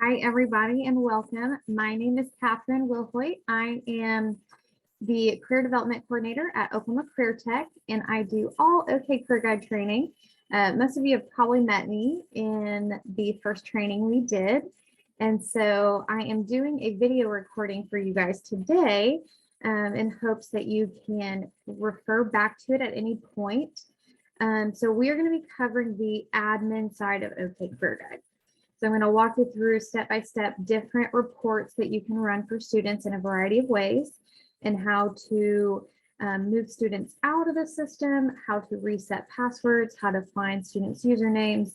Hi, everybody, and welcome. My name is Catherine Wilhoit. I am the Career Development Coordinator at Oklahoma Career Tech, and I do all OK Career Guide training. Most of you have probably met me in the first training we did. And so I am doing a video recording for you guys today in hopes that you can refer back to it at any point. So we are going to be covering the admin side of OK Career Guide. So I'm going to walk you through step-by-step different reports that you can run for students in a variety of ways, and how to move students out of the system, how to reset passwords, how to find students' usernames,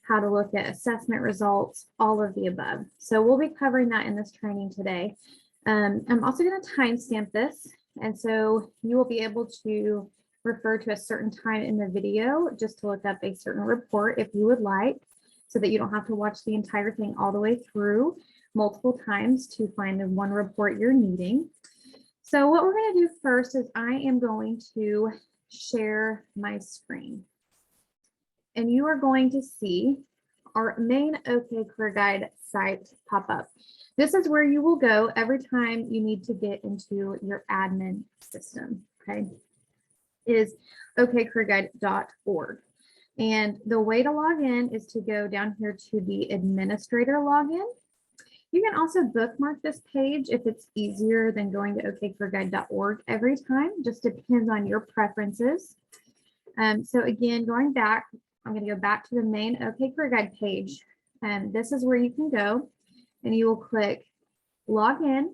how to look at assessment results, all of the above. So we'll be covering that in this training today. I'm also going to timestamp this, and so you will be able to refer to a certain time in the video just to look up a certain report if you would like, so that you don't have to watch the entire thing all the way through multiple times to find the one report you're needing. So what we're going to do first is I am going to share my screen. And you are going to see our main OK Career Guide site pop up. This is where you will go every time you need to get into your admin system, okay? Is okcareerguide.org. And the way to log in is to go down here to the administrator login. You can also bookmark this page if it's easier than going to okcareerguide.org every time. Just depends on your preferences. So again, going back, I'm going to go back to the main OK Career Guide page. And this is where you can go, and you will click login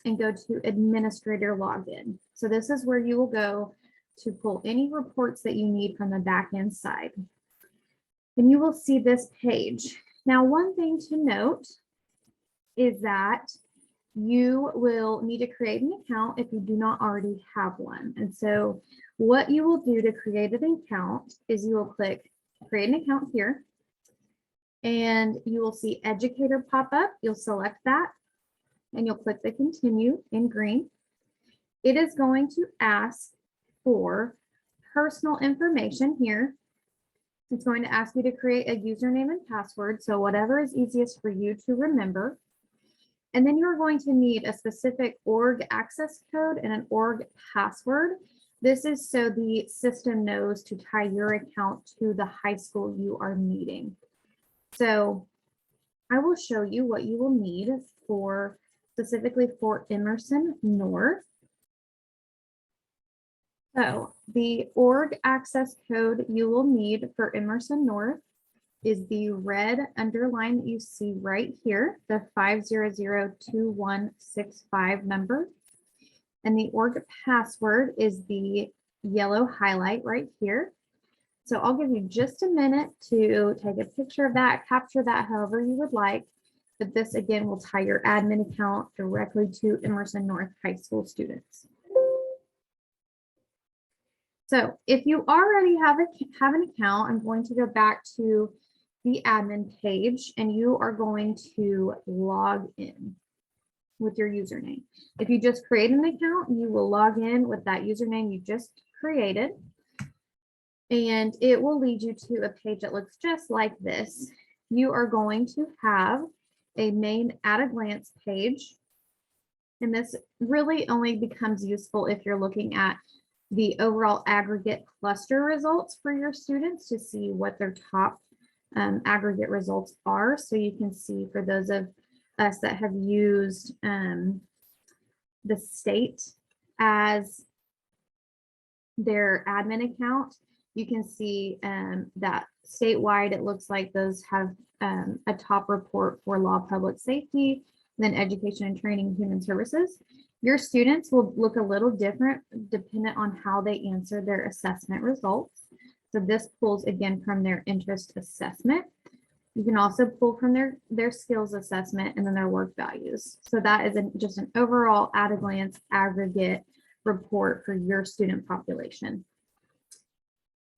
and go to administrator login. So this is where you will go to pull any reports that you need from the back end side. And you will see this page. Now, one thing to note is that you will need to create an account if you do not already have one. And so what you will do to create an account is you will click create an account here, and you will see educator pop up. You'll select that, and you'll click the continue in green. It is going to ask for personal information here. It's going to ask you to create a username and password, so whatever is easiest for you to remember. And then you're going to need a specific org access code and an org password. This is so the system knows to tie your account to the high school you are meeting. So I will show you what you will need for specifically for Emerson North. So the org access code you will need for Emerson North is the red underline that you see right here, the 5002165 number. And the org password is the yellow highlight right here. So I'll give you just a minute to take a picture of that, capture that however you would like. But this again will tie your admin account directly to Emerson North High School students. So if you already have an account, I'm going to go back to the admin page, and you are going to log in with your username. If you just create an account, you will log in with that username you just created, and it will lead you to a page that looks just like this. You are going to have a main at a glance page, and this really only becomes useful if you're looking at the overall aggregate cluster results for your students to see what their top aggregate results are. So you can see for those of us that have used the state as their admin account, you can see that statewide, it looks like those have a top report for law, public safety, then education and training, human services. Your students will look a little different dependent on how they answer their assessment results. So this pulls again from their interest assessment. You can also pull from their skills assessment and then their work values. So that is just an overall at a glance aggregate report for your student population.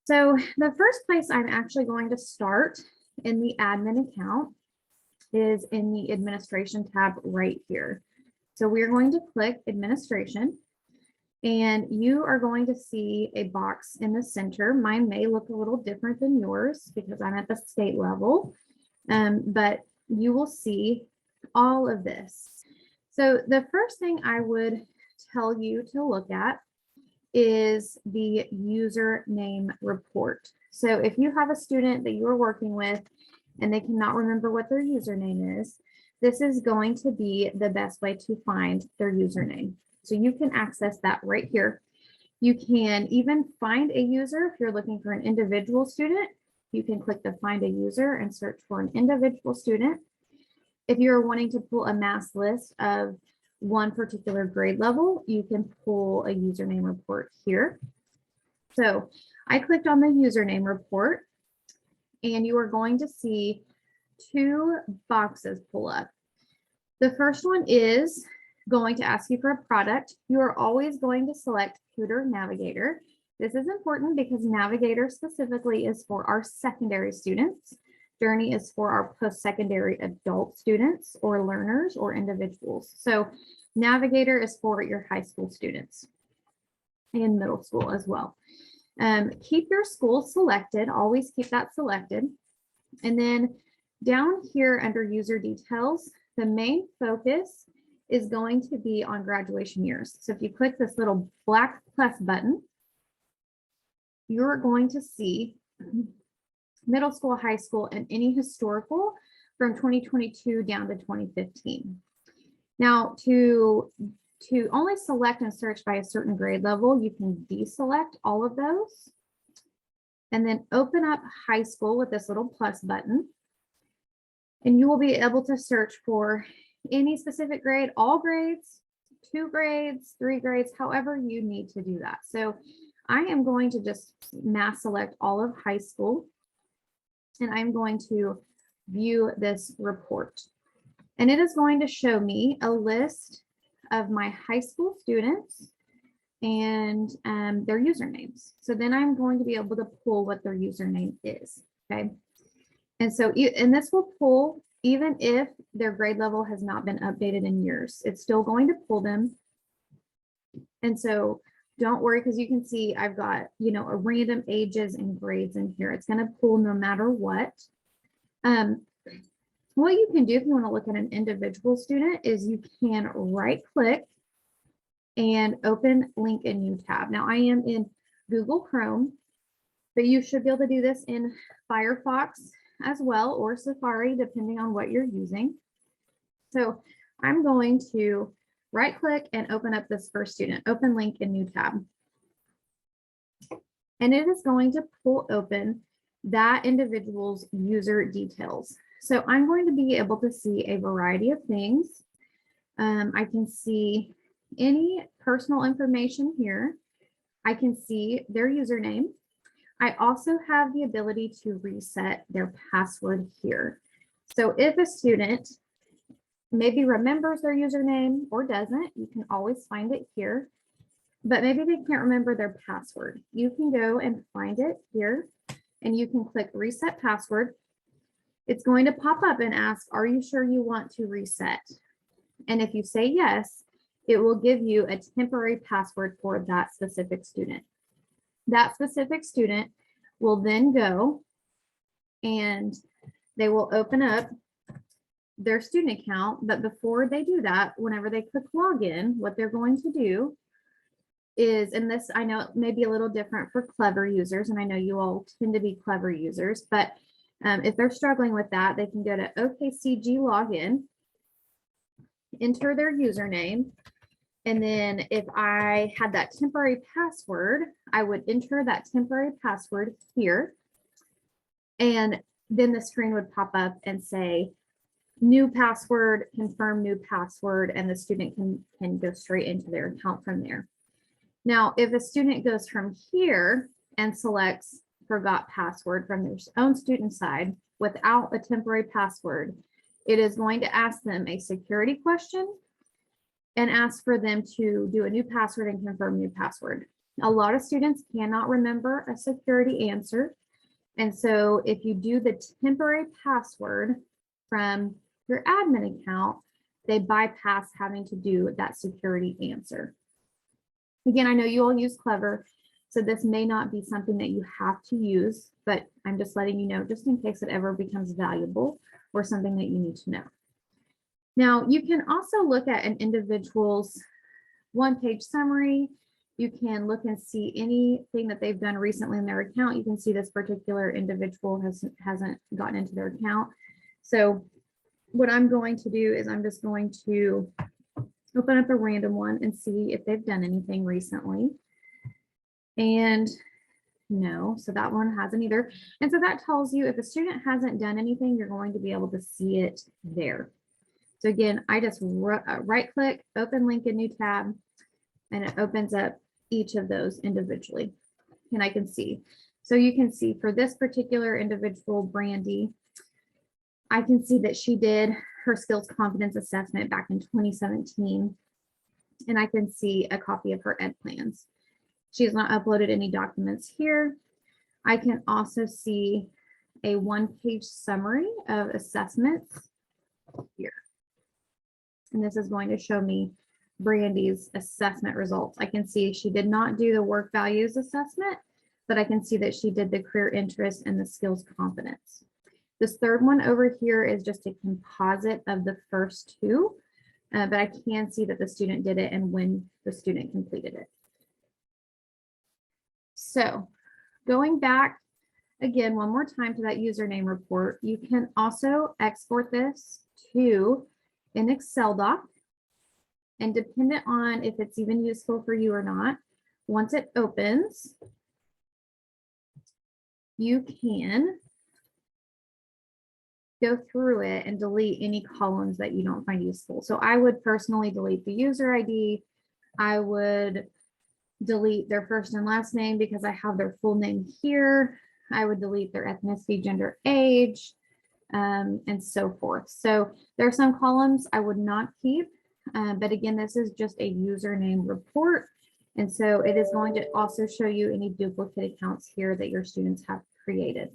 So the first place I'm actually going to start in the admin account is in the administration tab right here. So we're going to click administration, and you are going to see a box in the center. Mine may look a little different than yours because I'm at the state level, but you will see all of this. So the first thing I would tell you to look at is the username report. So if you have a student that you are working with and they cannot remember what their username is, this is going to be the best way to find their username. So you can access that right here. You can even find a user if you're looking for an individual student. You can click the find a user and search for an individual student. If you're wanting to pull a mass list of one particular grade level, you can pull a username report here. So I clicked on the username report and you are going to see two boxes pull up. The first one is going to ask you for a product. You are always going to select Tutor Navigator. This is important because Navigator specifically is for our secondary students. Journey is for our post-secondary adult students or learners or individuals. So Navigator is for your high school students and middle school as well. Keep your school selected, always keep that selected. And then down here under user details, the main focus is going to be on graduation years. So if you click this little black plus button, you're going to see middle school, high school, and any historical from 2022 down to 2015. Now, to only select and search by a certain grade level, you can deselect all of those and then open up high school with this little plus button. And you will be able to search for any specific grade, all grades, 2 grades, 3 grades, however you need to do that. So I am going to just mass select all of high school. And I'm going to view this report. And it is going to show me a list of my high school students and their usernames. So then I'm going to be able to pull what their username is, okay? And so, and this will pull even if their grade level has not been updated in years. It's still going to pull them. And so don't worry, because you can see I've got, you know, a random ages and grades in here. It's going to pull no matter what. What you can do if you want to look at an individual student is you can right click and open link in new tab. Now I am in Google Chrome, but you should be able to do this in Firefox as well, or Safari, depending on what you're using. So I'm going to right click and open up this first student, open link in new tab. And it is going to pull open that individual's user details. So I'm going to be able to see a variety of things. I can see any personal information here. I can see their username. I also have the ability to reset their password here. So if a student maybe remembers their username or doesn't, you can always find it here. But maybe they can't remember their password. You can go and find it here and you can click reset password. It's going to pop up and ask, are you sure you want to reset? And if you say yes, it will give you a temporary password for that specific student. That specific student will then go and they will open up their student account. But before they do that, whenever they click login, what they're going to do is, and this I know it may be a little different for clever users, and I know you all tend to be clever users, but if they're struggling with that, they can go to OKCG login, enter their username, and then if I had that temporary password, I would enter that temporary password here, and then the screen would pop up and say, new password, confirm new password, and the student can go straight into their account from there. Now, if a student goes from here and selects forgot password from their own student side without a temporary password, it is going to ask them a security question and ask for them to do a new password and confirm new password. A lot of students cannot remember a security answer. And so if you do the temporary password from your admin account, they bypass having to do that security answer. Again, I know you all use Clever. So this may not be something that you have to use, but I'm just letting you know just in case it ever becomes valuable or something that you need to know. Now, you can also look at an individual's one-page summary. You can look and see anything that they've done recently in their account. You can see this particular individual hasn't gotten into their account. So what I'm going to do is I'm just going to open up a random one and see if they've done anything recently. And no, so that one hasn't either. And so that tells you if a student hasn't done anything, you're going to be able to see it there. So again, I just right click, open link in new tab, and it opens up each of those individually. And I can see. So you can see for this particular individual, Brandy, I can see that she did her skills confidence assessment back in 2017. And I can see a copy of her ed plans. She has not uploaded any documents here. I can also see a one-page summary of assessments here. And this is going to show me Brandy's assessment results. I can see she did not do the work values assessment, but I can see that she did the career interest and the skills confidence. This third one over here is just a composite of the first two, but I can see that the student did it and when the student completed it. So going back again, one more time to that username report, you can also export this to an Excel doc. And dependent on if it's even useful for you or not, once it opens, you can go through it and delete any columns that you don't find useful. So I would personally delete the user ID. I would delete their first and last name because I have their full name here. I would delete their ethnicity, gender, age, and so forth. So there are some columns I would not keep. But again, this is just a username report. And so it is going to also show you any duplicate accounts here that your students have created.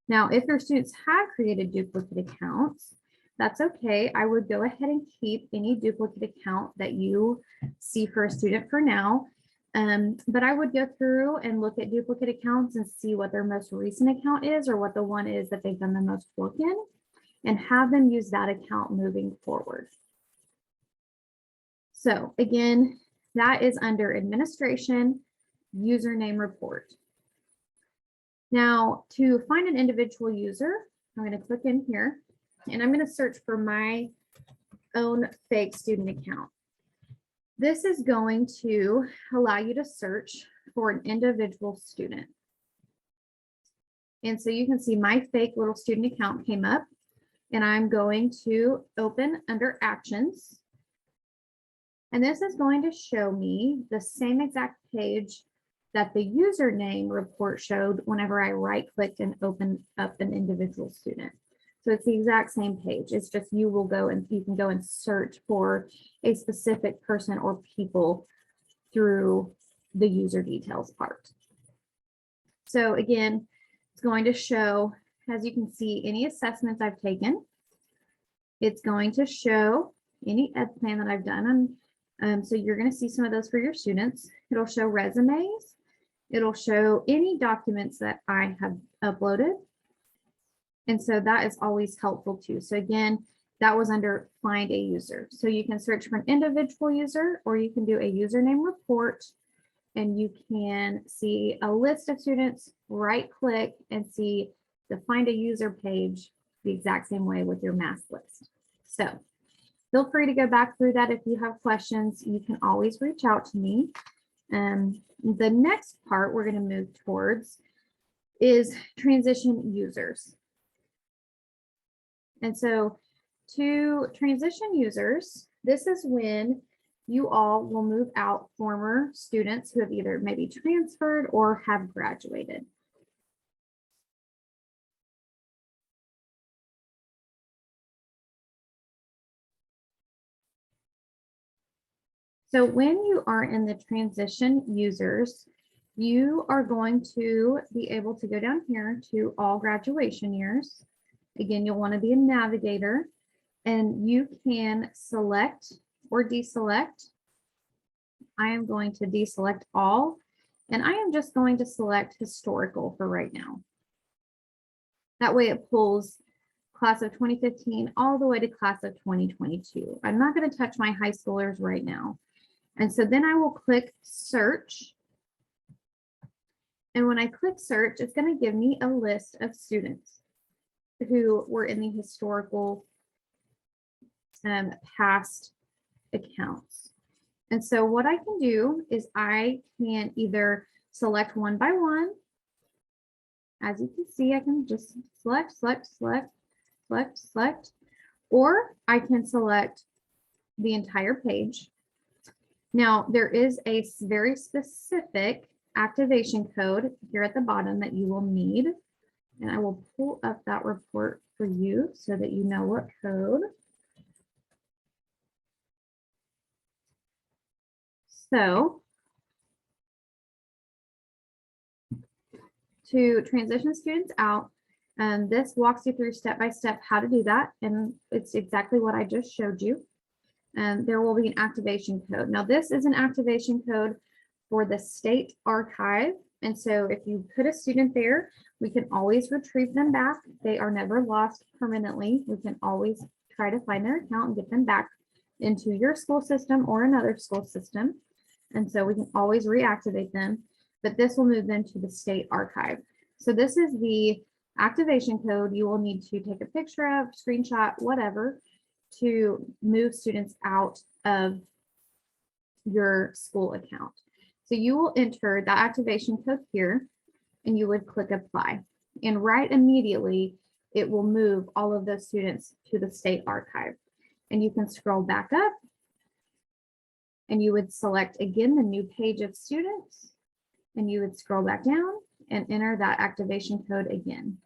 Now, if your students have created duplicate accounts, that's okay. I would go ahead and keep any duplicate account that you see for a student for now. But I would go through and look at duplicate accounts and see what their most recent account is or what the one is that they've done the most work in and have them use that account moving forward. So again, that is under administration, username report. Now to find an individual user, I'm going to click in here and I'm going to search for my own fake student account. This is going to allow you to search for an individual student. And so you can see my fake little student account came up and I'm going to open under actions. And this is going to show me the same exact page that the username report showed whenever I right-clicked and opened up an individual student. So it's the exact same page. It's just you can go and search for a specific person or people through the user details part. So again, it's going to show, as you can see, any assessments I've taken. It's going to show any ed plan that I've done. So you're going to see some of those for your students. It'll show resumes. It'll show any documents that I have uploaded. And so that is always helpful too. So again, that was under find a user. So you can search for an individual user or you can do a username report and you can see a list of students, right click and see the find a user page the exact same way with your mass list. So feel free to go back through that. If you have questions, you can always reach out to me. The next part we're going to move towards is transition users. And so to transition users, this is when you all will move out former students who have either maybe transferred or have graduated. So when you are in the transition users, you are going to be able to go down here to all graduation years. Again, you'll want to be a navigator and you can select or deselect. I am going to deselect all. And I am just going to select historical for right now. That way it pulls class of 2015 all the way to class of 2022. I'm not going to touch my high schoolers right now. And so then I will click search. And when I click search, it's going to give me a list of students who were in the historical past accounts. And so what I can do is I can either select one by one. As you can see, I can just select, or I can select the entire page. Now, there is a very specific activation code here at the bottom that you will need. And I will pull up that report for you so that you know what code. So to transition students out, this walks you through step by step how to do that. And it's exactly what I just showed you. There will be an activation code. Now, this is an activation code for the state archive. And so if you put a student there, we can always retrieve them back. They are never lost permanently. We can always try to find their account and get them back into your school system or another school system. And so we can always reactivate them, but this will move them to the state archive. So this is the activation code you will need to take a picture of, screenshot, whatever, to move students out of your school account. So you will enter the activation code here and you would click apply. And right immediately, it will move all of those students to the state archive. And you can scroll back up and you would select again the new page of students and you would scroll back down and enter that activation code again.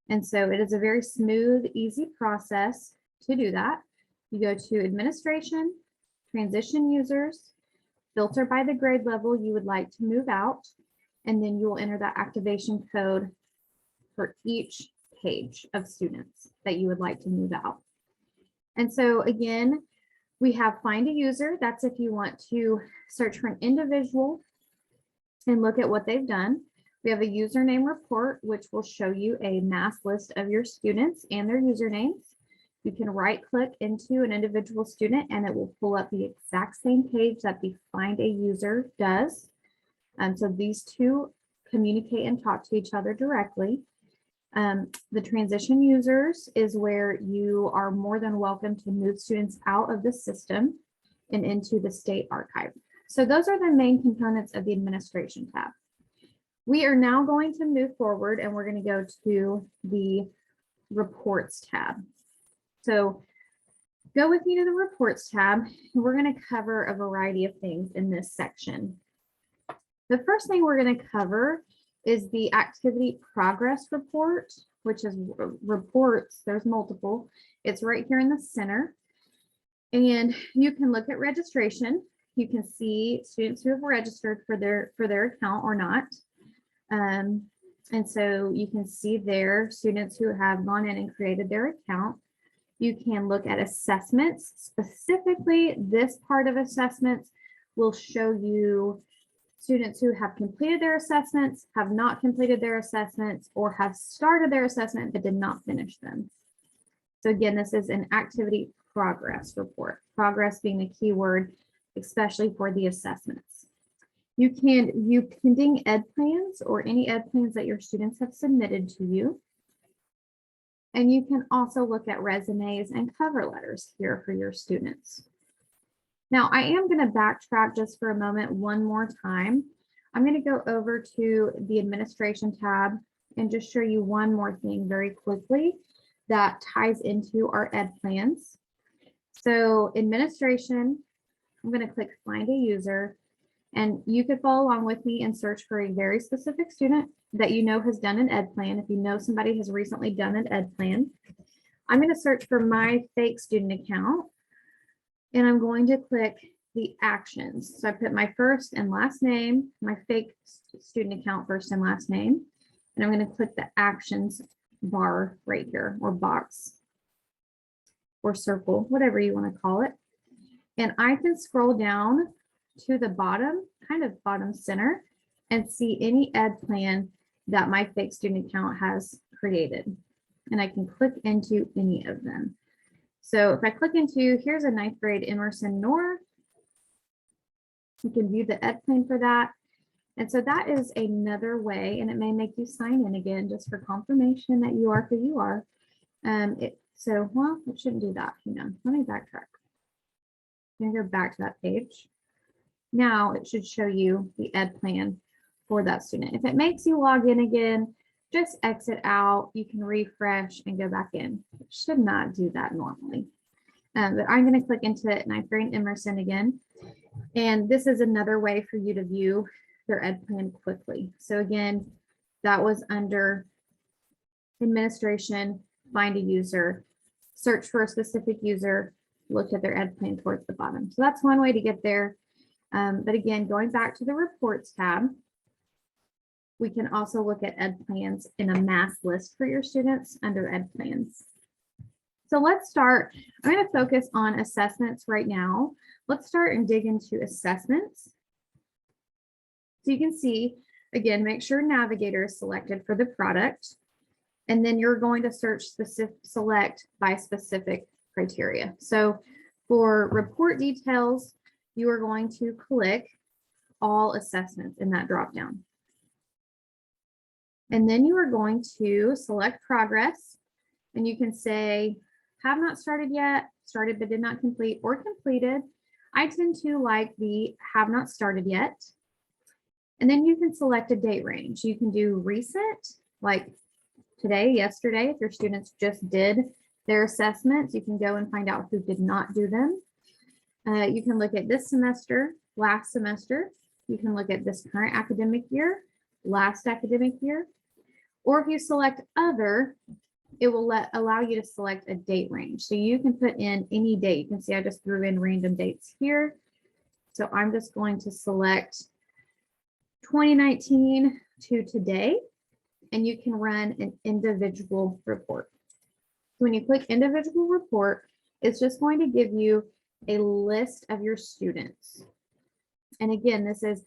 And so it is a very smooth, easy process to do that. You go to administration, transition users, filter by the grade level you would like to move out, and then you will enter that activation code for each page of students that you would like to move out. And so again, we have find a user. That's if you want to search for an individual and look at what they've done. We have a username report, which will show you a mass list of your students and their usernames. You can right click into an individual student and it will pull up the exact same page that the find a user does. So these two communicate and talk to each other directly. The transition users is where you are more than welcome to move students out of the system and into the state archive. So those are the main components of the administration tab. We are now going to move forward and we're going to go to the reports tab. So go with me to the reports tab, and we're going to cover a variety of things in this section. The first thing we're going to cover is the activity progress report, which is reports. There's multiple. It's right here in the center. And you can look at registration. You can see students who have registered for their account or not. And so you can see there students who have gone in and created their account. You can look at assessments. Specifically, this part of assessments will show you students who have completed their assessments, have not completed their assessments, or have started their assessment but did not finish them. So again, this is an activity progress report. Progress being the key word, especially for the assessments. You can view pending ed plans or any ed plans that your students have submitted to you. And you can also look at resumes and cover letters here for your students. Now, I am going to backtrack just for a moment one more time. I'm going to go over to the administration tab and just show you one more thing very quickly that ties into our ed plans. So administration, I'm going to click find a user, and you could follow along with me and search for a very specific student that you know has done an ed plan. If you know somebody has recently done an ed plan, I'm going to search for my fake student account, and I'm going to click the actions. So I put my first and last name, my fake student account first and last name, and I'm going to click the actions bar right here, or box, or circle, whatever you want to call it. And I can scroll down to the bottom, kind of bottom center, and see any ed plan that my fake student account has created. And I can click into any of them. So if I click into, here's a 9th grade Emerson NOR, you can view the ed plan for that. And so that is another way, and it may make you sign in again just for confirmation that you are who you are. Well, it shouldn't do that. Hang on, let me backtrack. I'm gonna go back to that page. Now it should show you the ed plan for that student. If it makes you log in again, just exit out. You can refresh and go back in. It should not do that normally. But I'm going to click into 9th grade Emerson again. And this is another way for you to view their ed plan quickly. So again, that was under administration, find a user, search for a specific user, look at their ed plan towards the bottom. So that's one way to get there. But again, going back to the reports tab, we can also look at ed plans in a mass list for your students under ed plans. So let's start. I'm going to focus on assessments right now. Let's start and dig into assessments. So you can see, again, make sure Navigator is selected for the product. And then you're going to select by specific criteria. So for report details, you are going to click all assessments in that dropdown. And then you are going to select progress, and you can say, have not started yet, started but did not complete, or completed. I tend to like the have not started yet. And then you can select a date range. You can do recent, like today, yesterday. If your students just did their assessments, you can go and find out who did not do them. You can look at this semester, last semester. You can look at this current academic year, last academic year. Or if you select other, it will allow you to select a date range. So you can put in any date. You can see I just threw in random dates here. So I'm just going to select 2019 to today, and you can run an individual report. When you click individual report, it's just going to give you a list of your students. And again, this is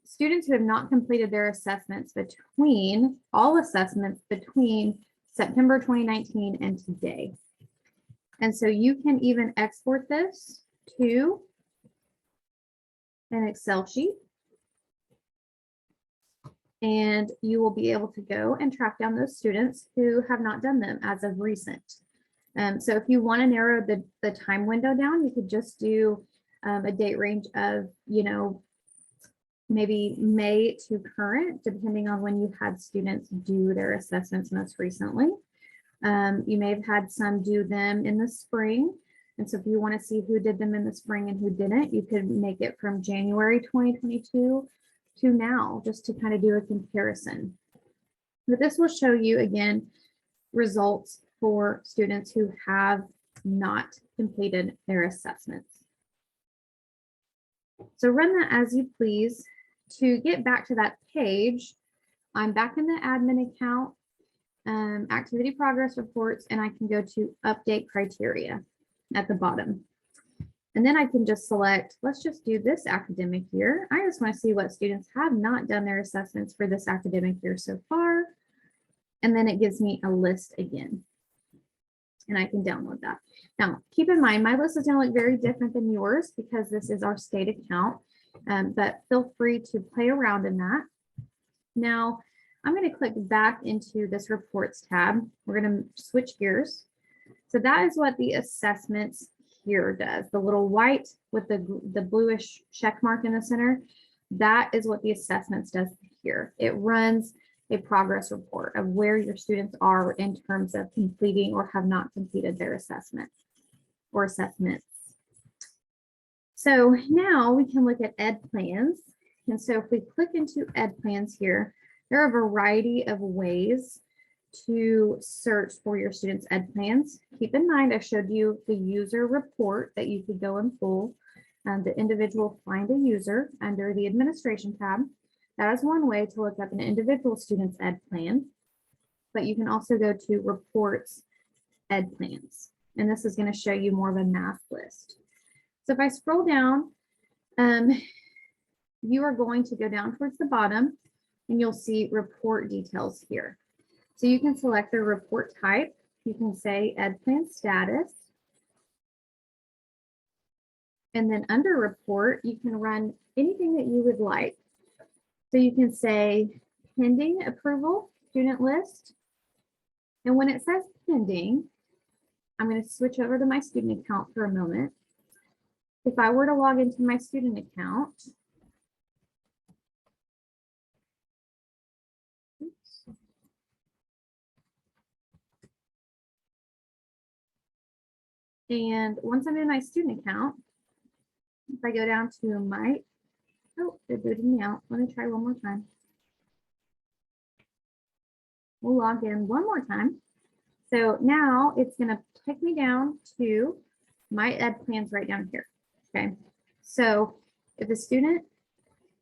students who have not completed their assessments between, all assessments between September 2019 and today. And so you can even export this to an Excel sheet. And you will be able to go and track down those students who have not done them as of recent. So if you want to narrow the time window down, you could just do a date range of, maybe May to current, depending on when you had students do their assessments most recently. You may have had some do them in the spring. And so if you want to see who did them in the spring and who didn't, you could make it from January 2022 to now, just to kind of do a comparison. But this will show you, again, results for students who have not completed their assessments. So run that as you please. To get back to that page, I'm back in the admin account, activity progress reports, and I can go to update criteria at the bottom. And then I can just select, let's just do this academic year. I just want to see what students have not done their assessments for this academic year so far. And then it gives me a list again. And I can download that. Now, keep in mind, my list is going to look very different than yours because this is our state account, but feel free to play around in that. Now, I'm going to click back into this reports tab. We're going to switch gears. So that is what the assessments here does. The little white with the bluish check mark in the center, that is what the assessments does here. It runs a progress report of where your students are in terms of completing or have not completed their assessment or assessments. So now we can look at ed plans. And so if we click into ed plans here, there are a variety of ways to search for your students' ed plans. Keep in mind, I showed you the user report that you could go and pull, the individual find a user under the administration tab. That is one way to look up an individual student's ed plan, but you can also go to reports ed plans, and this is going to show you more of a mass list. So if I scroll down, you are going to go down towards the bottom and you'll see report details here. So you can select the report type. You can say Ed Plan status. And then under report, you can run anything that you would like. So you can say pending approval, student list. And when it says pending, I'm going to switch over to my student account for a moment. If I were to log into my student account, and once I'm in my student account, if I go down to my, oh, they're booting me out. Let me try one more time. We'll log in one more time. So now it's going to take me down to my ed plans right down here. Okay. So if a student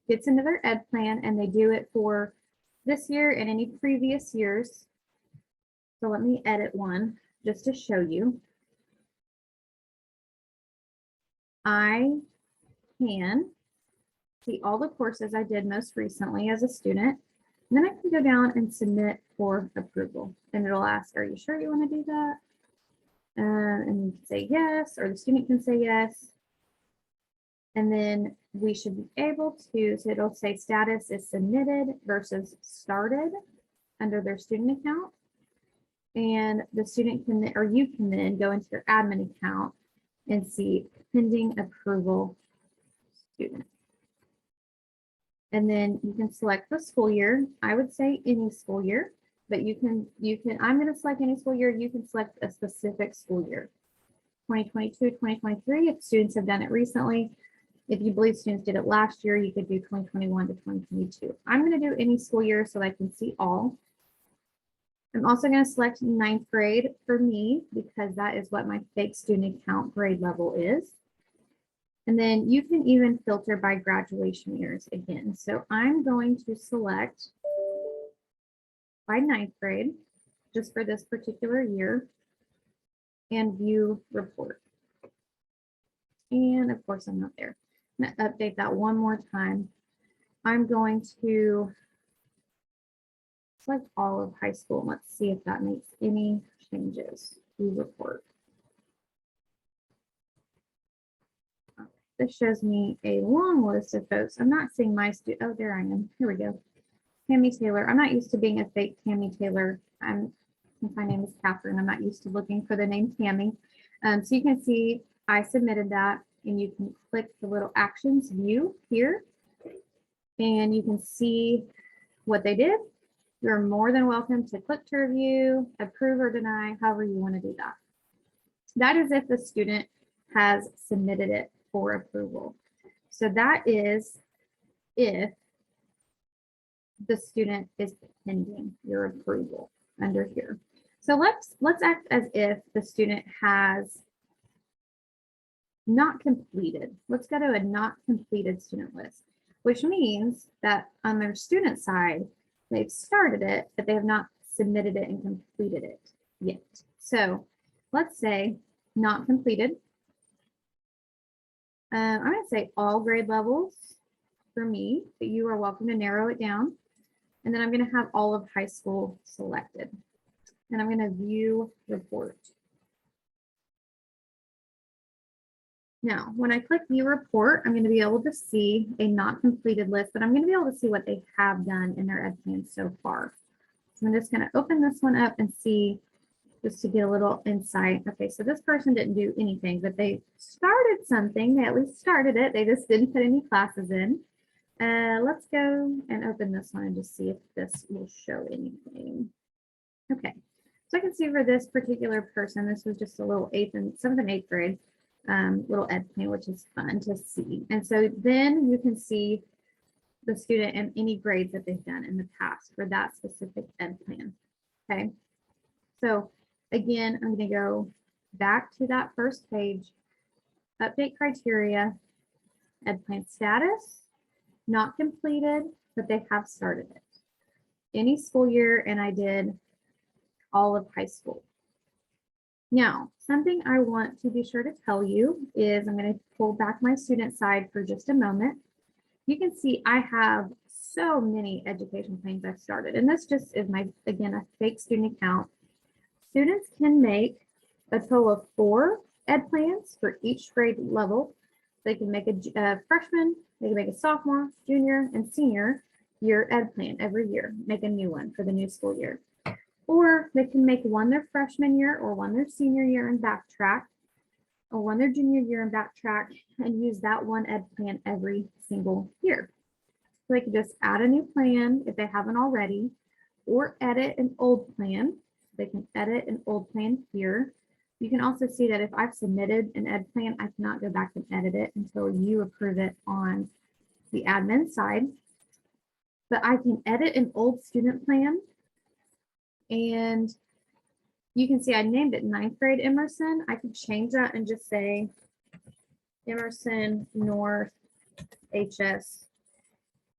gets into their ed plan and they do it for this year and any previous years. So let me edit one just to show you. I can see all the courses I did most recently as a student. And then I can go down and submit for approval. And it'll ask, are you sure you want to do that? And say yes, or the student can say yes. And then we should be able to, so it'll say status is submitted versus started under their student account. And the student can, or you can then go into your admin account and see pending approval student. And then you can select the school year. I would say any school year, but I'm going to select any school year. You can select a specific school year. 2022, 2023, if students have done it recently. If you believe students did it last year, you could do 2021 to 2022. I'm going to do any school year so I can see all. I'm also going to select 9th grade for me because that is what my fake student account grade level is. And then you can even filter by graduation years again. So I'm going to select by 9th grade just for this particular year and view report. And of course, I'm not there. I'm going to update that one more time. I'm going to select all of high school. Let's see if that makes any changes. View report. This shows me a long list of folks. I'm not seeing my student. Oh, there I am. Here we go. Tammy Taylor. I'm not used to being a fake Tammy Taylor. My name is Catherine. I'm not used to looking for the name Tammy. So you can see I submitted that, and you can click the little actions view here, and you can see what they did. You're more than welcome to click to review, approve or deny, however you want to do that. That is if the student has submitted it for approval. So that is if the student is pending your approval under here. So let's act as if the student has not completed. Let's go to a not completed student list, which means that on their student side, they've started it, but they have not submitted it and completed it yet. So let's say not completed. I'm going to say all grade levels for me, but you are welcome to narrow it down. And then I'm going to have all of high school selected. And I'm going to view report. Now, when I click view report, I'm going to be able to see a not completed list, but I'm going to be able to see what they have done in their ed plan so far. So I'm just going to open this one up and see, just to get a little insight. Okay, so this person didn't do anything, but they started something. They at least started it. They just didn't put any classes in. Let's go and open this one and just see if this will show anything. Okay, so I can see for this particular person, this was just a little 7th and 8th grade little ed plan, which is fun to see. And so then you can see the student and any grades that they've done in the past for that specific ed plan. Okay, so again, I'm going to go back to that first page, update criteria, ed plan status, not completed, but they have started it. Any school year, and I did all of high school. Now, something I want to be sure to tell you is I'm going to pull back my student side for just a moment. you can see I have so many education plans I've started, and this just is my, again, a fake student account. Students can make a total of 4 ed plans for each grade level. They can make a freshman, they can make a sophomore, junior, and senior year ed plan every year, make a new one for the new school year. Or they can make one their freshman year or one their senior year and backtrack, or one their junior year and backtrack, and use that one ed plan every single year. So they can just add a new plan if they haven't already, or edit an old plan. They can edit an old plan here. You can also see that if I've submitted an ed plan, I cannot go back and edit it until you approve it on the admin side. But I can edit an old student plan, and you can see I named it 9th grade Emerson. I could change that and just say Emerson North HS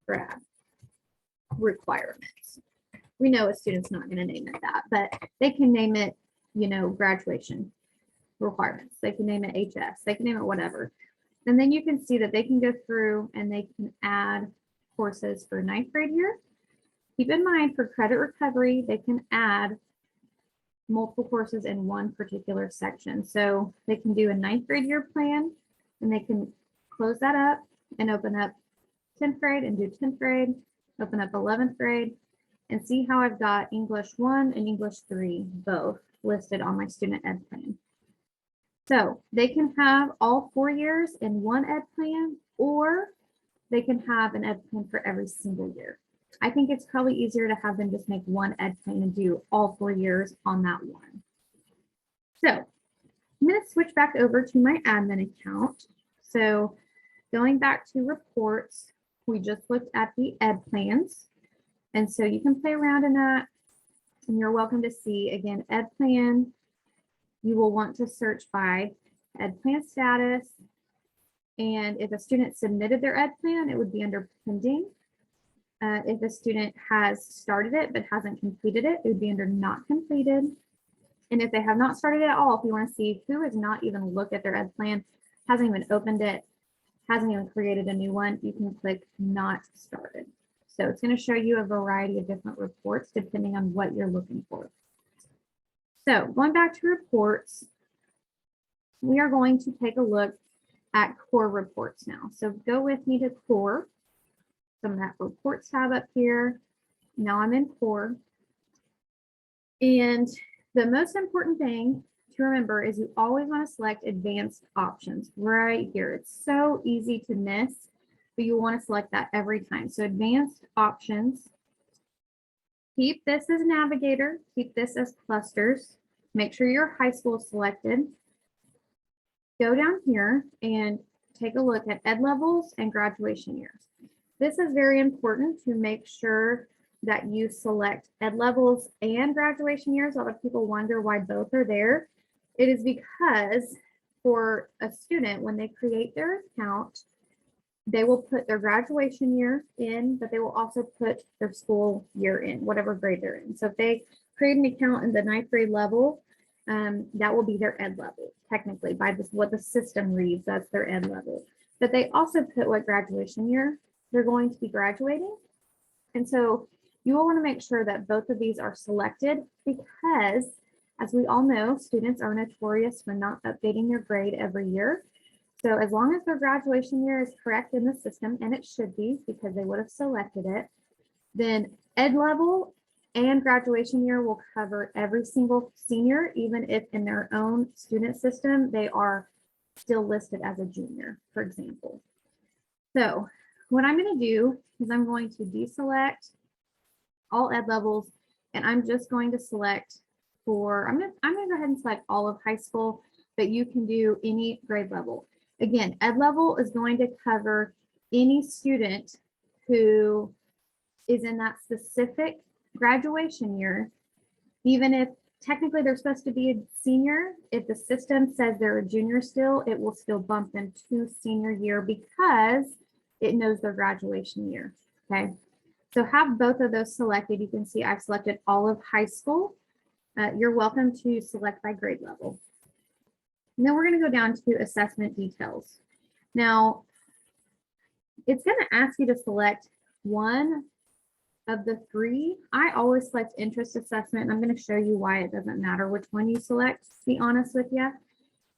grad requirements. We know a student's not going to name it that, but they can name it, you know, graduation requirements. They can name it HS. They can name it whatever. And then you can see that they can go through and they can add courses for 9th grade year. Keep in mind, for credit recovery, they can add multiple courses in one particular section. So they can do a 9th grade year plan, and they can close that up and open up 10th grade and do 10th grade, open up 11th grade, and see how I've got English 1 and English 3 both listed on my student ed plan. So they can have all 4 years in one ed plan, or they can have an ed plan for every single year. I think it's probably easier to have them just make one ed plan and do all 4 years on that one. So I'm going to switch back over to my admin account. So going back to reports, we just looked at the ed plans. And so you can play around in that, and you're welcome to see, again, ed plan. You will want to search by ed plan status. And if a student submitted their ed plan, it would be under pending. If a student has started it but hasn't completed it, it would be under not completed. And if they have not started it at all, if you want to see who has not even looked at their ed plan, hasn't even opened it, hasn't even created a new one, you can click not started. So it's going to show you a variety of different reports depending on what you're looking for. So going back to reports, we are going to take a look at core reports now. So go with me to core. Some of that reports tab up here. Now I'm in core. And the most important thing to remember is you always want to select advanced options right here. It's so easy to miss, but you want to select that every time. So advanced options, keep this as navigator, keep this as clusters, make sure your high school is selected. Go down here and take a look at ed levels and graduation years. This is very important to make sure that you select ed levels and graduation years. A lot of people wonder why both are there. It is because for a student, when they create their account, they will put their graduation year in, but they will also put their school year in, whatever grade they're in. So if they create an account in the 9th grade level, that will be their ed level, technically, by this, what the system reads, that's their ed level. But they also put what graduation year they're going to be graduating. And so you will want to make sure that both of these are selected, because as we all know, students are notorious for not updating their grade every year. So as long as their graduation year is correct in the system, and it should be because they would have selected it, then ed level and graduation year will cover every single senior, even if in their own student system, they are still listed as a junior, for example. So what I'm going to do is I'm going to deselect all ed levels, and I'm just going to select for, I'm going to go ahead and select all of high school, but you can do any grade level. Again, ed level is going to cover any student who is in that specific graduation year, even if technically they're supposed to be a senior. If the system says they're a junior still, it will still bump them to senior year because it knows their graduation year. Okay, so have both of those selected. You can see I've selected all of high school. You're welcome to select by grade level. And then we're going to go down to assessment details. Now, It's going to ask you to select one of the three. I always select interest assessment, and I'm going to show you why it doesn't matter which one you select, to be honest with you.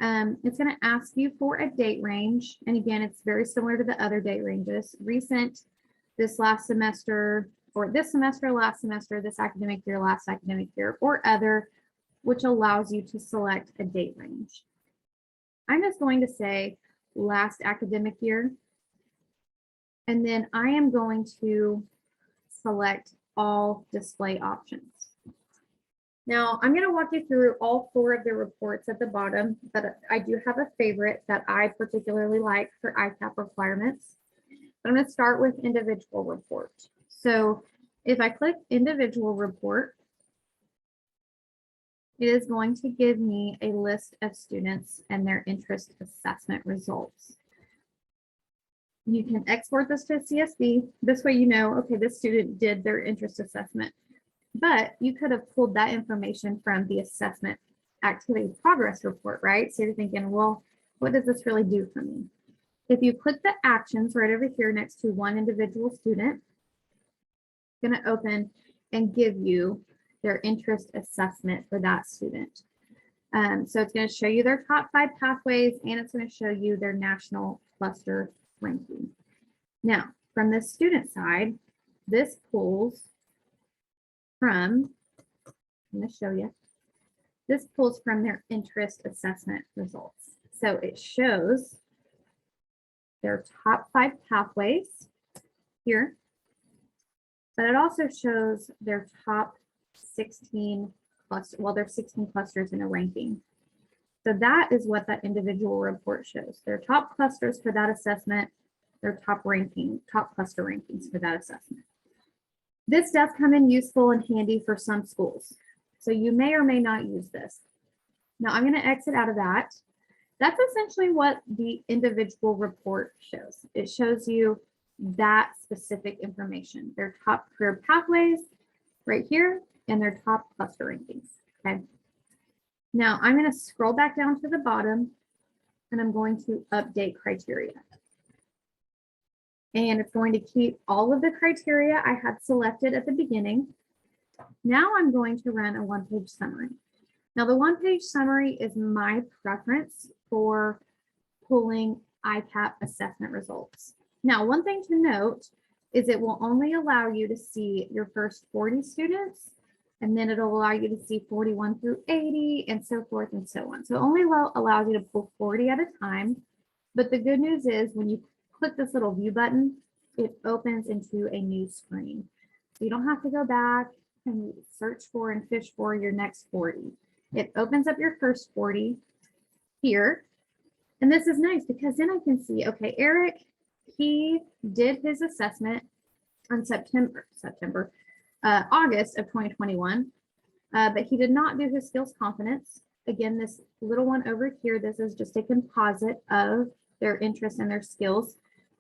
It's going to ask you for a date range. And again, it's very similar to the other date ranges. Recent, this last semester, or this semester, last semester, this academic year, last academic year, or other, which allows you to select a date range. I'm just going to say last academic year. And then I am going to select all display options. Now, I'm going to walk you through all four of the reports at the bottom, but I do have a favorite that I particularly like for ICAP requirements. But I'm going to start with individual report. So if I click individual report, it is going to give me a list of students and their interest assessment results. You can export this to a CSV. This way you know, okay, this student did their interest assessment. But you could have pulled that information from the assessment activity progress report, right? So you're thinking, well, what does this really do for me? If you click the actions right over here next to one individual student, it's going to open and give you their interest assessment for that student. So it's going to show you their top 5 pathways, and it's going to show you their national cluster ranking. Now, from the student side, this pulls from, I'm going to show you, this pulls from their interest assessment results. So it shows their top 5 pathways here, but it also shows their top 16 clusters, well, there's 16 clusters in a ranking. So that is what that individual report shows. Their top clusters for that assessment, their top cluster rankings for that assessment. This does come in useful and handy for some schools. So you may or may not use this. Now I'm going to exit out of that. That's essentially what the individual report shows. It shows you that specific information, their top career pathways right here and their top cluster rankings. Okay. Now I'm going to scroll back down to the bottom and I'm going to update criteria. And it's going to keep all of the criteria I had selected at the beginning. Now I'm going to run a one-page summary. Now the one-page summary is my preference for pulling ICAP assessment results. Now, one thing to note is it will only allow you to see your first 40 students, and then it'll allow you to see 41 through 80 and so forth and so on. So it only allows you to pull 40 at a time. But the good news is when you click this little view button, it opens into a new screen. So you don't have to go back and search for and fish for your next 40. It opens up your first 40 here. And this is nice because then I can see, okay, Eric, he did his assessment on August of 2021, but he did not do his skills confidence. Again, this little one over here, this is just a composite of their interests and their skills.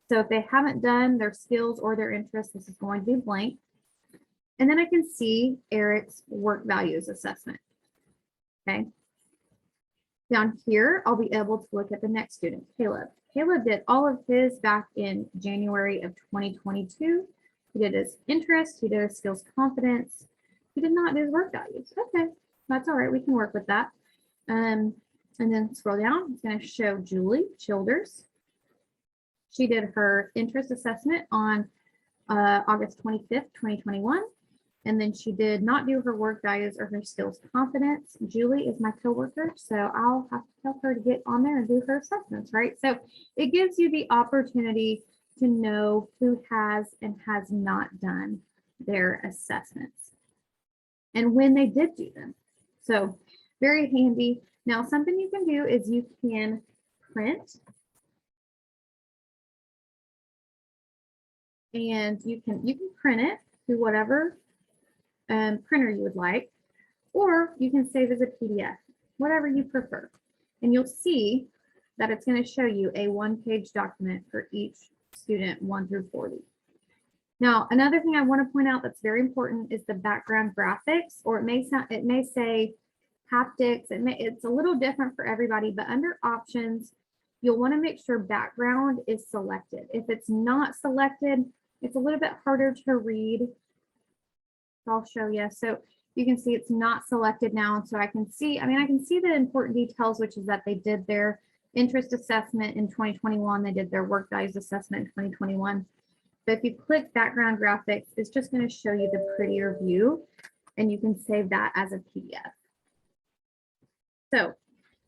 So if they haven't done their skills or their interests, this is going to be blank. And then I can see Eric's work values assessment. Okay. Down here, I'll be able to look at the next student, Caleb. Caleb did all of his back in January of 2022. He did his interest, he did his skills confidence. He did not do his work values. Okay, that's all right, we can work with that. And then scroll down, it's going to show Julie Childers. She did her interest assessment on August 25th, 2021. And then she did not do her work values or her skills confidence. Julie is my coworker, so I'll have to tell her to get on there and do her assessments, right? So it gives you the opportunity to know who has and has not done their assessments and when they did do them. So very handy. Now, something you can do is you can print, and you can print it to whatever printer you would like, or you can save as a PDF, whatever you prefer. And you'll see that it's going to show you a one-page document for each student 1 through 40. Now, another thing I want to point out that's very important is the background graphics, or it may say haptics. It's a little different for everybody, but under options, you'll want to make sure background is selected. If it's not selected, it's a little bit harder to read. I'll show you. So you can see it's not selected now. So I can see, I can see the important details, which is that they did their interest assessment in 2021. They did their work values assessment in 2021. But if you click background graphics, it's just going to show you the prettier view, and you can save that as a PDF. So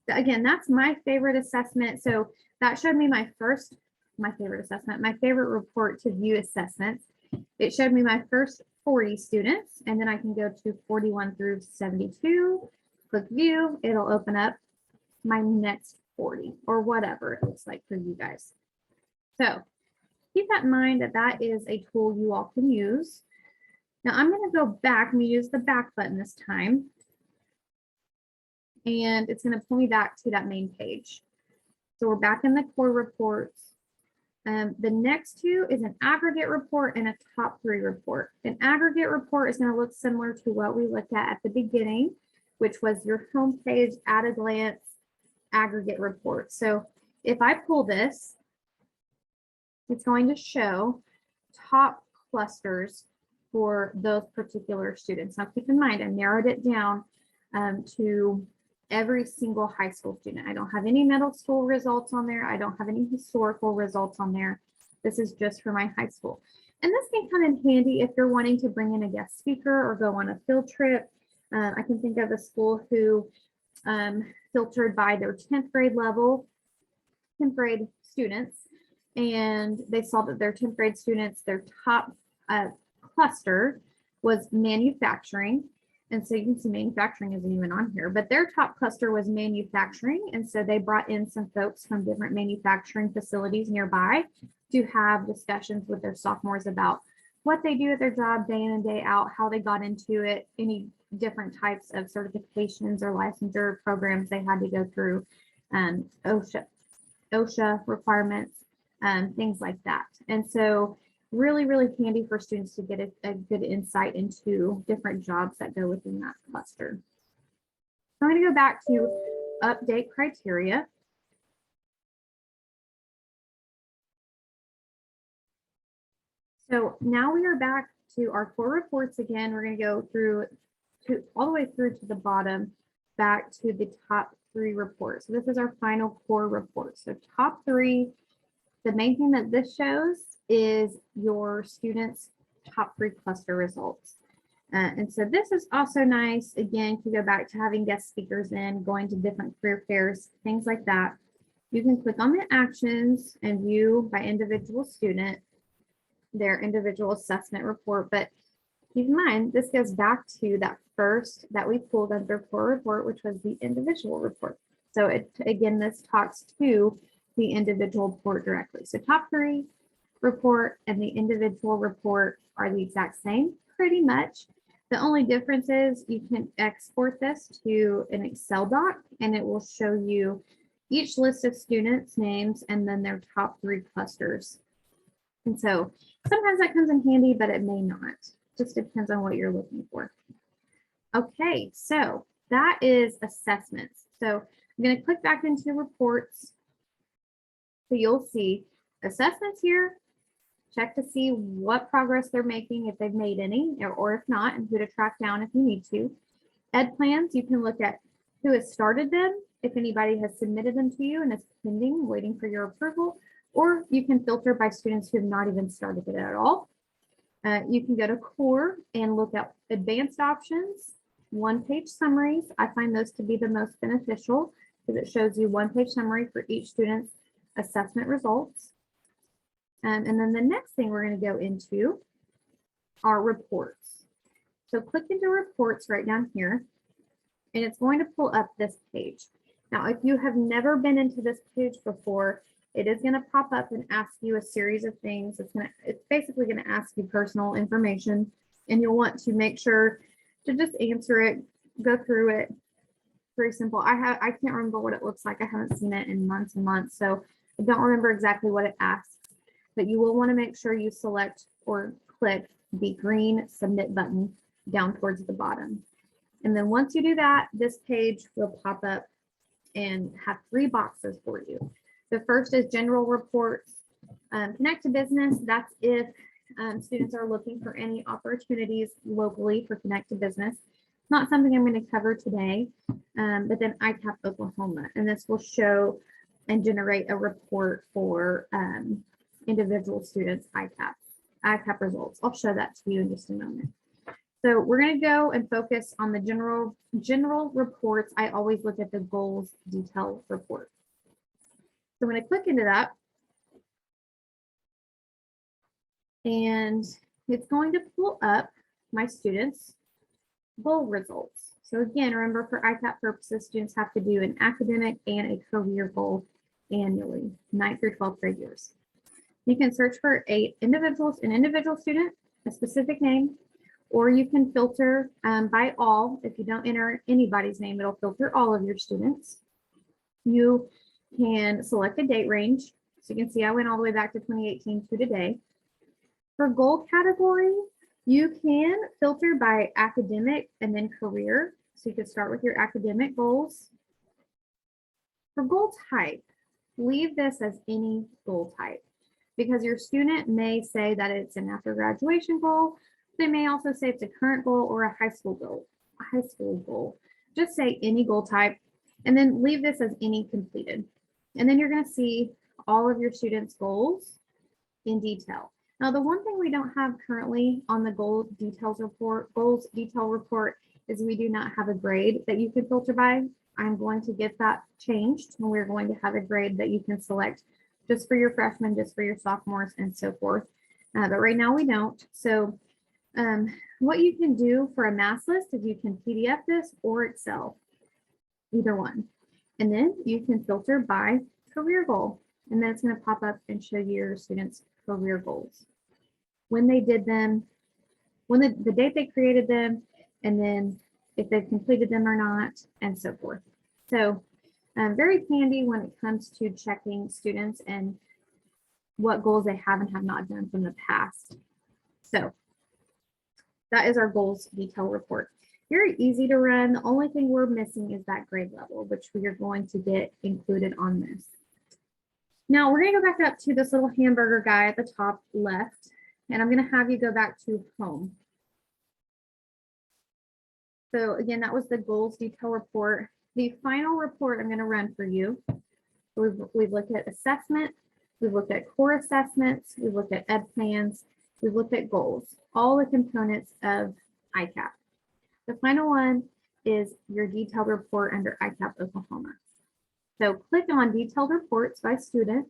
again, that's my favorite assessment. So that showed me my favorite assessment, my favorite report to view assessments. It showed me my first 40 students, and then I can go to 41 through 72, click view, it'll open up my next 40 or whatever it looks like for you guys. So keep that in mind that that is a tool you all can use. Now I'm going to go back. I'm going to use the back button this time, and it's going to pull me back to that main page. So we're back in the core reports. The next two is an aggregate report and a top 3 report. An aggregate report is going to look similar to what we looked at the beginning, which was your homepage at a glance aggregate report. So if I pull this, it's going to show top clusters for those particular students. Now keep in mind, I narrowed it down to every single high school student. I don't have any middle school results on there. I don't have any historical results on there. This is just for my high school. And this can come in handy if you're wanting to bring in a guest speaker or go on a field trip. I can think of a school who filtered by their 10th grade level, 10th grade students, and they saw that their 10th grade students, their top cluster was manufacturing. And so you can see manufacturing isn't even on here, but their top cluster was manufacturing. And so they brought in some folks from different manufacturing facilities nearby to have discussions with their sophomores about what they do at their job day in and day out, how they got into it, any different types of certifications or licensure programs they had to go through, OSHA requirements, things like that. And so really, really handy for students to get a good insight into different jobs that go within that cluster. So I'm going to go back to update criteria. So now we are back to our core reports again. We're going to go through all the way through to the bottom, back to the top 3 reports. So this is our final core report. So top 3, the main thing that this shows is your students' top 3 cluster results. And so this is also nice, again, to go back to having guest speakers in, going to different career fairs, things like that. You can click on the actions and view by individual student their individual assessment report. But keep in mind, this goes back to that first that we pulled under core report, which was the individual report. So again, this talks to the individual report directly. So top 3 report and the individual report are the exact same, pretty much. The only difference is you can export this to an Excel doc, and it will show you each list of students' names and then their top 3 clusters. And so sometimes that comes in handy, but it may not. Just depends on what you're looking for. Okay, so that is assessments. So I'm going to click back into reports. So you'll see assessments here. Check to see what progress they're making, if they've made any, or if not, and who to track down if you need to. Ed plans, you can look at who has started them, if anybody has submitted them to you and is pending, waiting for your approval, or you can filter by students who have not even started it at all. You can go to core and look at advanced options, 1-page summaries. I find those to be the most beneficial because it shows you 1-page summary for each student's assessment results. And then the next thing we're going to go into are reports. So click into reports right down here, and it's going to pull up this page. Now, if you have never been into this page before, it is going to pop up and ask you a series of things. It's basically going to ask you personal information, and you'll want to make sure to just answer it, go through it. Very simple. I can't remember what it looks like. I haven't seen it in months and months, so I don't remember exactly what it asks. But you will want to make sure you select or click the green submit button down towards the bottom. And then once you do that, this page will pop up and have 3 boxes for you. The first is general reports. Connect to business, that's if students are looking for any opportunities locally for Connect to Business. Not something I'm going to cover today, but then ICAP Oklahoma, and this will show and generate a report for individual students' ICAP results. I'll show that to you in just a moment. So we're going to go and focus on the general reports. I always look at the goals detail report. So I'm going to click into that. And it's going to pull up my students' goal results. So again, remember for ICAP purposes, students have to do an academic and a career goal annually, 9th through 12th grade years. You can search for an individual student, a specific name, or you can filter by all. If you don't enter anybody's name, it'll filter all of your students. You can select a date range. So you can see I went all the way back to 2018 to today. For goal category, you can filter by academic and then career. So you could start with your academic goals. For goal type, leave this as any goal type because your student may say that it's an after graduation goal. They may also say it's a current goal or a high school goal. Just say any goal type and then leave this as any completed. And then you're going to see all of your students' goals in detail. Now, the one thing we don't have currently on the goals detail report is we do not have a grade that you can filter by. I'm going to get that changed, and we're going to have a grade that you can select just for your freshmen, just for your sophomores, and so forth. But right now we don't. So what you can do for a mass list is you can PDF this or Excel, either one. And then you can filter by career goal, and then it's going to pop up and show you your students' career goals, when they did them, when the date they created them, and then if they've completed them or not, and so forth. So very handy when it comes to checking students and what goals they have and have not done from the past. So that is our goals detail report. Very easy to run. The only thing we're missing is that grade level, which we are going to get included on this. Now we're going to go back up to this little hamburger guy at the top left, and I'm going to have you go back to home. So again, that was the goals detail report. The final report I'm going to run for you. We've looked at assessment, we've looked at core assessments, we've looked at ed plans, we've looked at goals, all the components of ICAP. The final one is your detailed report under ICAP Oklahoma. So click on detailed reports by student.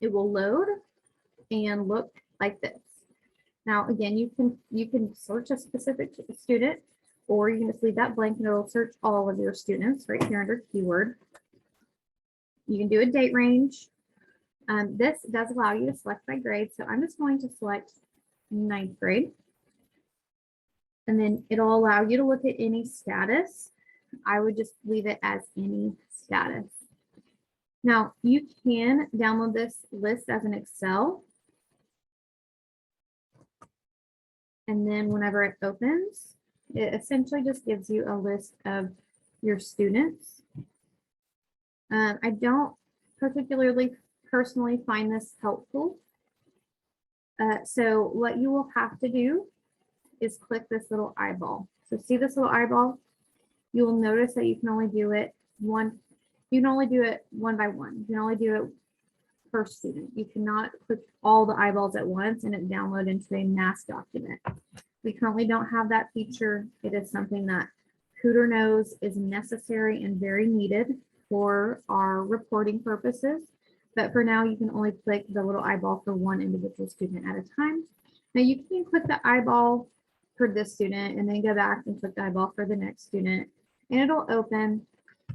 It will load and look like this. Now, again, you can search a specific student, or you can just leave that blank and it'll search all of your students right here under keyword. You can do a date range. This does allow you to select by grade. So I'm just going to select 9th grade. And then it'll allow you to look at any status. I would just leave it as any status. Now, you can download this list as an Excel. And then whenever it opens, it essentially just gives you a list of your students. I don't particularly personally find this helpful. So what you will have to do is click this little eyeball. So see this little eyeball? You will notice that you can only do it one by one. You can only do it per student. You cannot click all the eyeballs at once and it download into a mass document. We currently don't have that feature. It is something that Cooter knows is necessary and very needed for our reporting purposes. But for now, you can only click the little eyeball for one individual student at a time. Now you can click the eyeball for this student and then go back and click the eyeball for the next student, and it'll open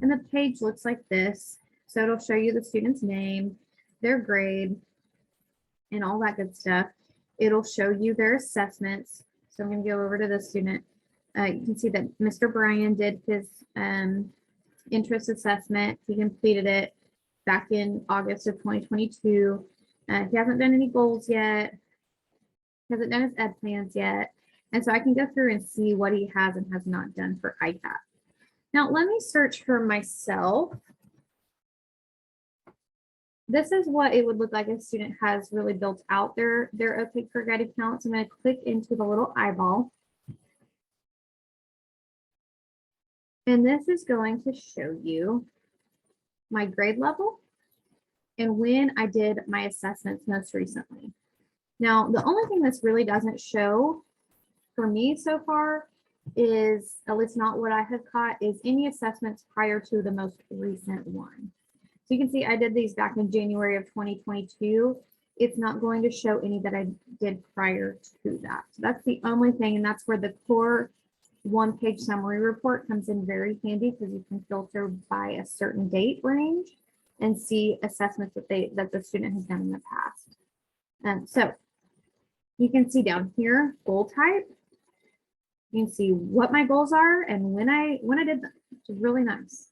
and the page looks like this. So it'll show you the student's name, their grade, and all that good stuff. It'll show you their assessments. So I'm going to go over to the student. You can see that Mr. Bryan did his interest assessment. He completed it back in August of 2022. He hasn't done any goals yet. He hasn't done his ed plans yet. And so I can go through and see what he has and has not done for ICAP. Now let me search for myself. this is what it would look like if a student has really built out their OK Career Guide account. So I'm going to click into the little eyeball. And this is going to show you my grade level and when I did my assessments most recently. Now, the only thing this really doesn't show for me so far is, at least not what I have caught, is any assessments prior to the most recent one. So you can see I did these back in January of 2022. It's not going to show any that I did prior to that. So that's the only thing, and that's where the core one-page summary report comes in very handy, because you can filter by a certain date range and see assessments that the student has done in the past. So you can see down here, goal type. You can see what my goals are and when I did them, which is really nice.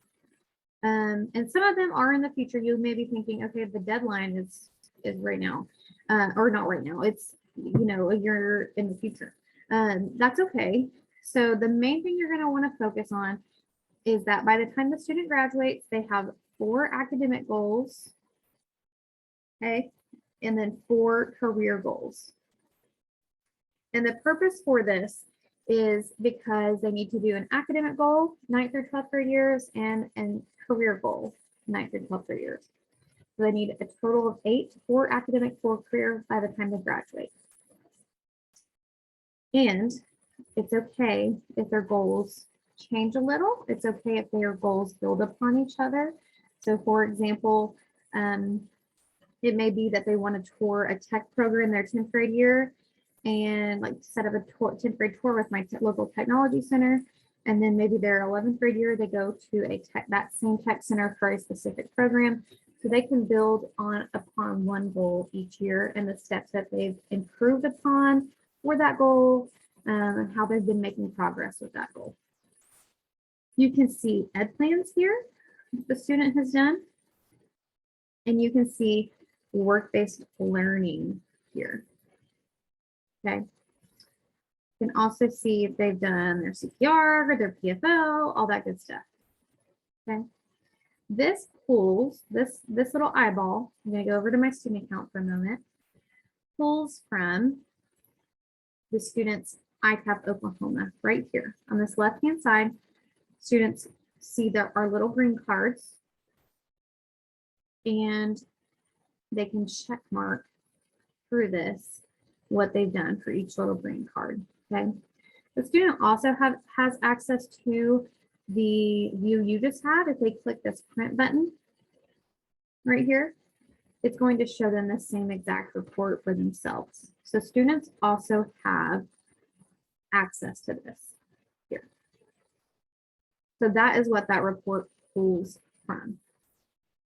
And some of them are in the future. You may be thinking, okay, the deadline is right now, or not right now. It's, you know, a year in the future. That's okay. So the main thing you're going to want to focus on is that by the time the student graduates, they have 4 academic goals, okay, and then 4 career goals. And the purpose for this is because they need to do an academic goal, 9th through 12th grade years, and career goal, 9th through 12th grade years. So they need a total of 8, 4 academic, 4 career by the time they graduate. And it's okay if their goals change a little. It's okay if their goals build upon each other. So for example, it may be that they want to tour a tech program their 10th grade year, and like set up a 10th grade tour with my local technology center. And then maybe their 11th grade year, they go to that same tech center for a specific program. So they can build upon one goal each year and the steps that they've improved upon for that goal, and how they've been making progress with that goal. You can see ed plans here the student has done, and you can see work-based learning here. Okay. You can also see if they've done their CPR or their PFL, all that good stuff. Okay. This pulls, this little eyeball, I'm going to go over to my student account for a moment, pulls from the student's ICAP Oklahoma right here. On this left-hand side, students see our little green cards, and they can check mark through this what they've done for each little green card. Okay. The student also has access to the view you just had. If they click this print button right here, it's going to show them the same exact report for themselves. So students also have access to this here. So that is what that report pulls from.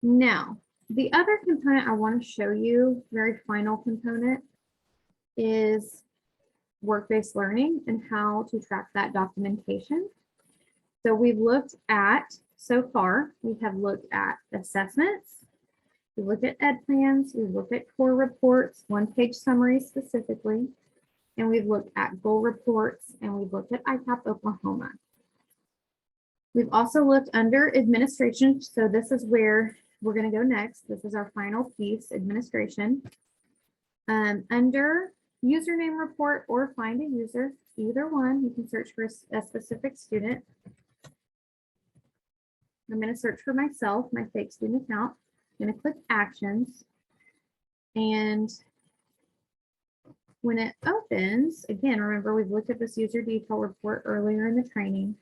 Now, the other component I want to show you, very final component, is work-based learning and how to track that documentation. So we've looked at, so far, we have looked at assessments, we looked at ed plans, we've looked at core reports, one-page summaries specifically, and we've looked at goal reports, and we've looked at ICAP Oklahoma. We've also looked under administration. So this is where we're going to go next. This is our final piece, administration. Under username report or find a user, either one, you can search for a specific student. I'm going to search for myself, my fake student account. I'm going to click actions. And when it opens, again, remember we've looked at this user detail report earlier in the training.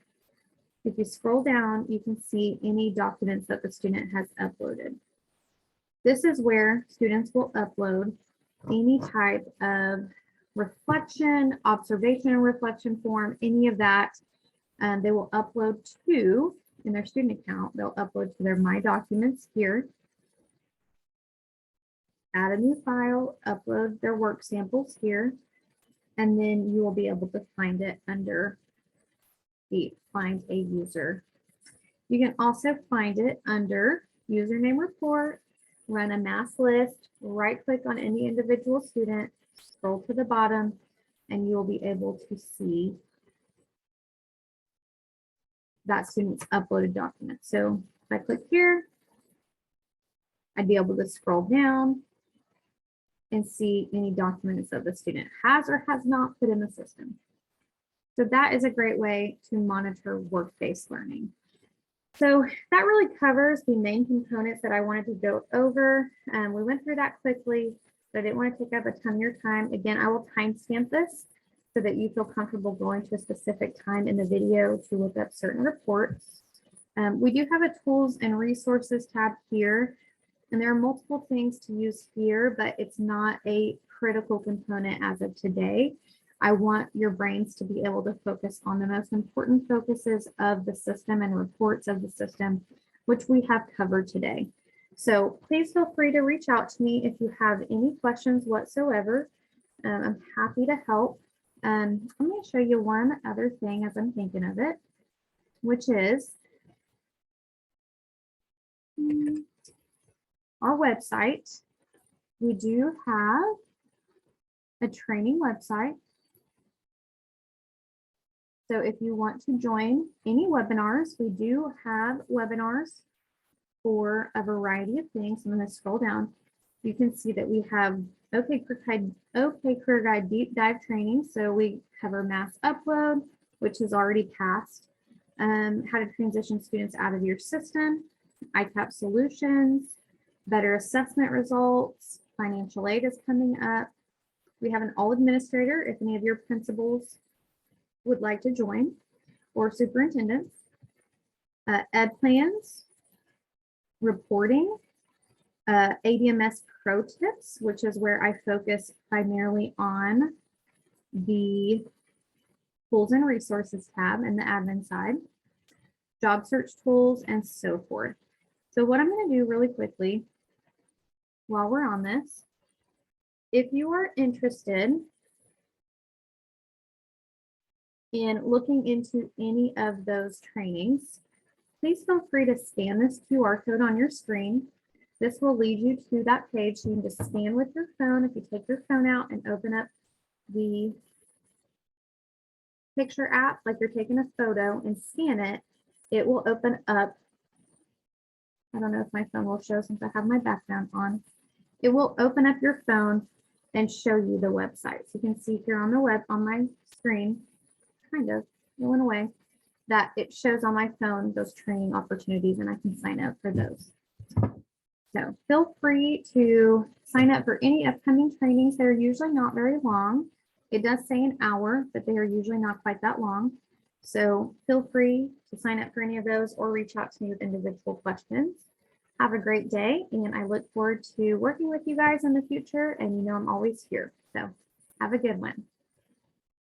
If you scroll down, you can see any documents that the student has uploaded. This is where students will upload any type of reflection, observation and reflection form, any of that. They will upload to, in their student account, they'll upload to their My Documents here. Add a new file, upload their work samples here, and then you will be able to find it under the Find a User. You can also find it under Username Report, run a mass list, right-click on any individual student, scroll to the bottom, and you'll be able to see that student's uploaded document. So if I click here, I'd be able to scroll down and see any documents that the student has or has not put in the system. So that is a great way to monitor work-based learning. So that really covers the main components that I wanted to go over. We went through that quickly, but I didn't want to take up a ton of your time. Again, I will timestamp this so that you feel comfortable going to a specific time in the video to look up certain reports. We do have a tools and resources tab here, and there are multiple things to use here, but it's not a critical component as of today. I want your brains to be able to focus on the most important focuses of the system and reports of the system, which we have covered today. So please feel free to reach out to me if you have any questions whatsoever. I'm happy to help. I'm going to show you one other thing as I'm thinking of it, which is our website. We do have a training website. So if you want to join any webinars, we do have webinars for a variety of things. I'm going to scroll down. You can see that we have OK Career Guide Deep Dive Training. So we cover mass upload, which is already passed, how to transition students out of your system, ICAP solutions, better assessment results, financial aid is coming up. We have an all administrator if any of your principals would like to join, or superintendents, ed plans, reporting, ADMS pro tips, which is where I focus primarily on the tools and resources tab and the admin side, job search tools, and so forth. So what I'm going to do really quickly while we're on this, if you are interested in looking into any of those trainings, please feel free to scan this QR code on your screen. This will lead you to that page. You can just scan with your phone. If you take your phone out and open up the picture app like you're taking a photo and scan it, it will open up. I don't know if my phone will show since I have my background on. It will open up your phone and show you the website. So you can see here on my screen, kind of, it went away, that it shows on my phone those training opportunities and I can sign up for those. So feel free to sign up for any upcoming trainings. They're usually not very long. It does say an hour, but they are usually not quite that long. So feel free to sign up for any of those or reach out to me with individual questions. Have a great day, and I look forward to working with you guys in the future. And you know I'm always here. So have a good one.